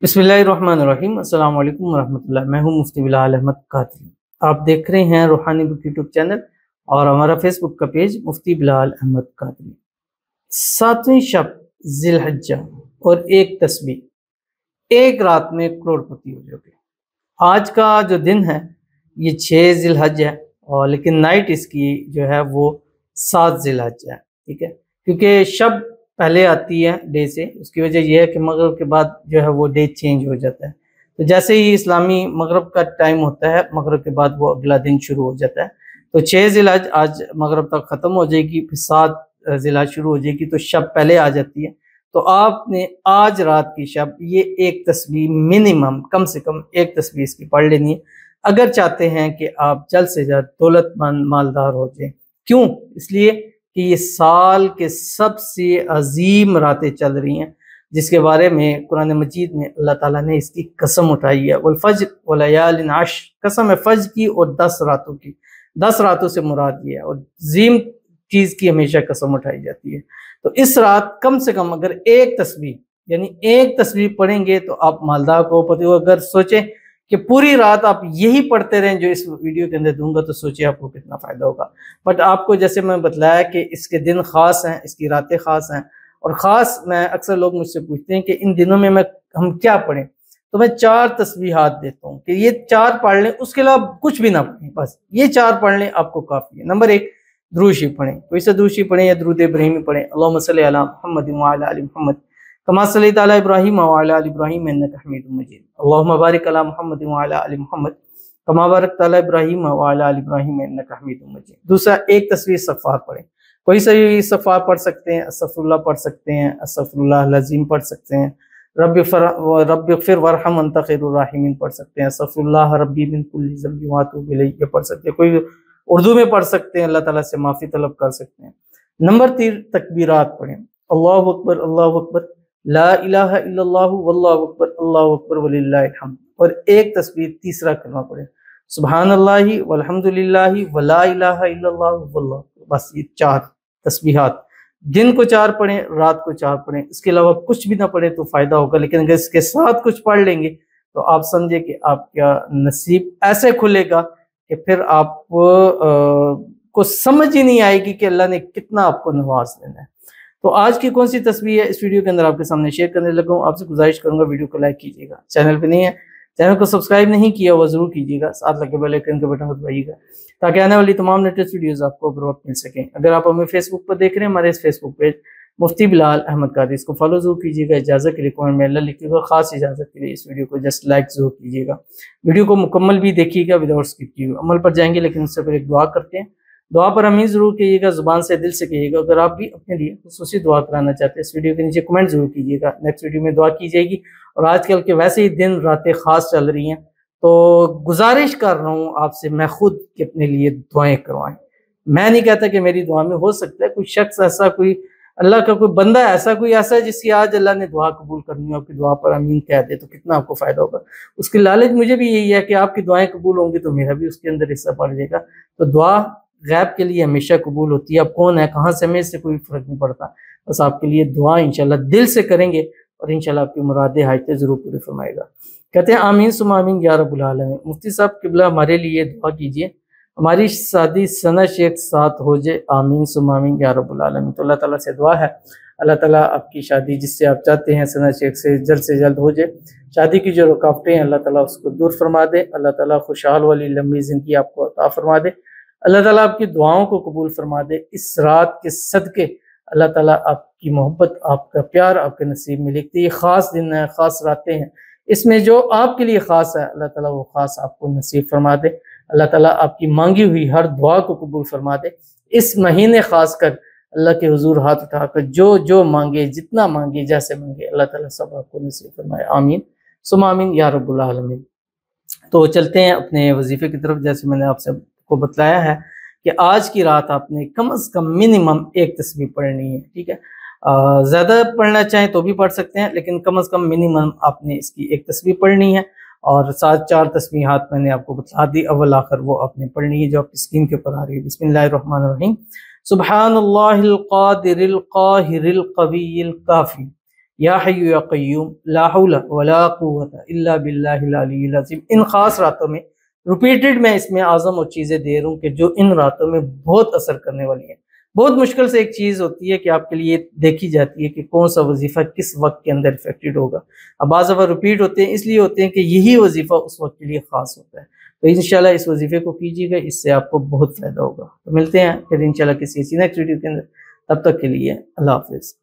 बिस्मिल्लाहिर्रहमानिर्रहीम। अस्सलाम वालेकुम वरहमतुल्लाह। मैं हूं मुफ्ती बिलाल अहमद कादरी। आप देख रहे हैं रूहानी बुक यूट्यूब चैनल और हमारा फेसबुक का पेज मुफ्ती बिलाल अहमद कादरी। 7वीं शब जिलहज्जा और एक तस्बीह, एक रात में करोड़पति हो जाओगे। आज का जो दिन है ये 6 जिलहज है और लेकिन नाइट इसकी जो है वो 7 जिलहज है। ठीक है, क्योंकि शब पहले आती है डे से, उसकी वजह यह है कि मगरब के बाद जो है वो डे चेंज हो जाता है। तो जैसे ही इस्लामी मगरब का टाइम होता है, मगरब के बाद वो अगला दिन शुरू हो जाता है। तो 6 जिलहज आज मगरब तक ख़त्म हो जाएगी, फिर 7 जिलहज शुरू हो जाएगी, तो शब पहले आ जाती है। तो आपने आज रात की शब ये एक तस्बीह मिनिमम, कम से कम एक तस्बीह इसकी पढ़ लेनी है, अगर चाहते हैं कि आप जल्द से जल्द दौलतमंद मालदार हो जाएं। क्यों? इसलिए कि ये साल के सबसे अजीम रातें चल रही हैं, जिसके बारे में कुरान मजीद में अल्लाह ताला ने इसकी कसम उठाई है। वल फज्र व लयालिन अश्र, कसम है फज्र की और 10 रातों की। 10 रातों से मुराद ये है, और अजीम चीज़ की हमेशा कसम उठाई जाती है। तो इस रात कम से कम अगर एक तस्बीह, यानी एक तस्बीह पढ़ेंगे तो आप मालदार को पति हो। अगर सोचें कि पूरी रात आप यही पढ़ते रहें जो इस वीडियो के अंदर दूंगा, तो सोचिए आपको कितना फ़ायदा होगा। बट आपको जैसे मैं बतलाया कि इसके दिन ख़ास हैं, इसकी रातें ख़ास हैं, और ख़ास मैं अक्सर लोग मुझसे पूछते हैं कि इन दिनों में हम क्या पढ़ें, तो मैं 4 तस्बीहात देता हूँ कि ये 4 पढ़ लें, उसके अलावा कुछ भी ना पढ़ें, बस ये 4 पढ़ लें आपको काफ़ी है। नंबर 1, दुरूद शरीफ पढ़ें, कोई सा दुरूद शरीफ पढ़ें या दुरूद इब्राहिमी पढ़ें। अल्लाहुम्मा सल्लि अला मुहम्मद व अला आलि मुहम्मद कमा सल्लैता अला इब्राहीम व अला आलि इब्राहीम इन्नका हमीदुम मजीद। अल्लाहुम्मा बारिक अला मुहम्मद व अला आलि मुहम्मद कमा बारकता अला इब्राहीम व अला आलि इब्राहीम इन्नका हमीदुम मजीद। दूसरा, एक तस्बीह इस्तग़फ़ार पढ़ें, कोई सा भी इस्तग़फ़ार पढ़ सकते हैं, अस्तग़फ़िरुल्लाह पढ़ सकते हैं, अस्तग़फ़िरुल्लाह अज़ीम पढ़ सकते हैं, रब्बिग़फ़िर वरहम अंता ख़ैरुर राहिमीन पढ़ सकते हैं, अस्तग़फ़िरुल्लाह रब्बी मिन कुल्लि ज़ंबि व अतूबु इलैहि ये पढ़ सकते हैं। कोई उर्दू में पढ़ सकते हैं, अल्लाह ताला से माफ़ी तलब कर सकते हैं। नंबर 3, तकबीरात पढ़ें, अल्लाहु अकबर, ला इलाहा इल्लल्लाहु वल्लाहु अकबर वलिल्लाहिल हम्द। और एक तस्बीह, तीसरा कलमा पढ़ें, सुब्हानल्लाहि वल्हम्दुलिल्लाहि वला इलाहा इल्लल्लाहु वल्लाहु अकबर। बस ये 4 तस्बीहात, दिन को 4 पढ़ें, रात को 4 पढ़ें, इसके अलावा कुछ भी ना पढ़ें तो फ़ायदा होगा। लेकिन अगर इसके साथ कुछ पढ़ लेंगे तो आप समझे कि आपका नसीब ऐसे खुलेगा कि फिर आप को समझ ही नहीं आएगी कि अल्लाह ने कितना आपको नवाज देना है। तो आज की कौन सी तस्बीह है इस वीडियो के अंदर आपके सामने शेयर करने लगा हूँ। आपसे गुजारिश करूंगा वीडियो को लाइक कीजिएगा, चैनल पे नहीं है, चैनल को सब्सक्राइब नहीं किया हुआ जरूर कीजिएगा, साथ लगे बेल आइकन के बटन को दबाइएगा ताकि आने वाली तमाम लेटेस्ट वीडियोस आपको बर वक्त मिल सकें। अगर आप हमें फेसबुक पर देख रहे हैं, हमारे इस फेसबुक पेज मुफ्ती बिलाल अहमद कादरी, इसको फॉलो जरूर कीजिएगा। इजाज़त के लिए कमेंट में अल्लाह लिखिएगा, खास इजाज़त के लिए इस वीडियो को जस्ट लाइक जरूर कीजिएगा। वीडियो को मुकम्मल भी देखिएगा विदाउट स्किप किए। अमल पर जाएंगे, लेकिन उससे पहले एक दुआ करते हैं। दुआ पर आमीन जरूर कीजिएगा, जुबान से दिल से कहिएगा। अगर आप भी अपने लिए खुसूसी दुआ कराना चाहते हैं, इस वीडियो के नीचे कमेंट जरूर कीजिएगा, नेक्स्ट वीडियो में दुआ की जाएगी। और आजकल के वैसे ही दिन रातें खास चल रही हैं, तो गुजारिश कर रहा हूँ आपसे, मैं खुद कि अपने लिए दुआएं करवाएं। मैं नहीं कहता कि मेरी दुआ में, हो सकता है कोई शख्स ऐसा, कोई अल्लाह का कोई बंदा ऐसा, कोई ऐसा जिसकी आज अल्लाह ने दुआ कबूल करनी हो, आपकी दुआ पर आमीन कह दे तो कितना आपको फ़ायदा होगा। उसकी लालच मुझे भी यही है कि आपकी दुआएं कबूल होंगी तो मेरा भी उसके अंदर हिस्सा पड़ जाएगा। तो दुआ गैब के लिए हमेशा कबूल होती है। अब कौन है, कहाँ से, हमें इससे कोई फ़र्क नहीं पड़ता। बस आपके लिए दुआ इंशाल्लाह दिल से करेंगे और इंशाल्लाह आपकी मुरादें हाजतें ज़रूर पूरी फरमाएगा। कहते हैं आमीन सुम्मा आमीन या रब्बुल आलमीन। मुफ्ती साहब क़िबला हमारे लिए दुआ कीजिए, हमारी शादी सना शेख साथ हो जाए, आमीन सुम्मा आमीन या रब्बुल आलमीन। तो अल्लाह ताला से दुआ है, अल्लाह ताला आपकी शादी जिससे आप चाहते हैं सना शेख से जल्द हो जाए। शादी की जो रुकावटें हैं अल्लाह ताला उसको दूर फरमा दे। अल्लाह ताला खुशहाल वाली लंबी ज़िंदगी आपको अता फरमा दे। अल्लाह ताला आपकी दुआओं को कबूल फरमा दे। इस रात के सदके अल्लाह ताला आपकी मोहब्बत, आपका प्यार आपके नसीब में लिखते। ये ख़ास दिन है, ख़ास रातें हैं, इसमें जो आपके लिए ख़ास है अल्लाह ताला वो ख़ास आपको नसीब फरमा दे। अल्लाह ताला आपकी मांगी हुई हर दुआ को कबूल फरमा दे। इस महीने ख़ास कर अल्लाह के हुजूर हाथ उठाकर जो मांगे, जितना मांगे, जैसे मांगे, अल्लाह ताला सब आपको नसीब फरमाए। आमीन सुम्मा आमीन या रब्बुल आलमीन। तो चलते हैं अपने वजीफे की तरफ। जैसे मैंने आपसे को बतलाया है कि आज की रात आपने कम से कम मिनिमम एक तस्बीह पढ़नी है। ठीक है, ज़्यादा पढ़ना चाहें तो भी पढ़ सकते हैं, लेकिन कम से कम मिनिमम आपने इसकी एक तस्बीह पढ़नी है। और 4 तस्बीहात मैंने आपको बता दी, अव्वल आखिर वो आपने पढ़नी है जो आपकी स्क्रीन के ऊपर आ रही है। बिस्मिल्लाहिर्रहमानिर्रहीम। सुब्हानल्लाहिल क़ादिरिल क़ाहिरिल क़विय्यिल काफ़ी। یا حی یا قیوم لا حول ولا قوت الا باللہ العلی العظیم۔ ان خاص راتوں میں ریپیٹڈ میں اس میں اعظم اور چیزیں دے رہا ہوں کہ جو ان راتوں میں بہت اثر کرنے والی ہیں۔ بہت مشکل سے ایک چیز ہوتی ہے کہ آپ کے لیے دیکھی جاتی ہے کہ کون سا وظیفہ کس وقت کے اندر افیکٹڈ ہوگا۔ اب بعض دفعہ ریپیٹ ہوتے ہیں اس لیے ہوتے ہیں کہ یہی وظیفہ اس وقت کے لیے خاص ہوتا ہے۔ تو انشاءاللہ اس وظیفے کو کیجیے گا، اس سے آپ کو بہت فائدہ ہوگا۔ تو ملتے ہیں پھر انشاءاللہ کسی ایسی نیکسٹ ویڈیو کے اندر، تب تک کے لیے اللہ حافظ۔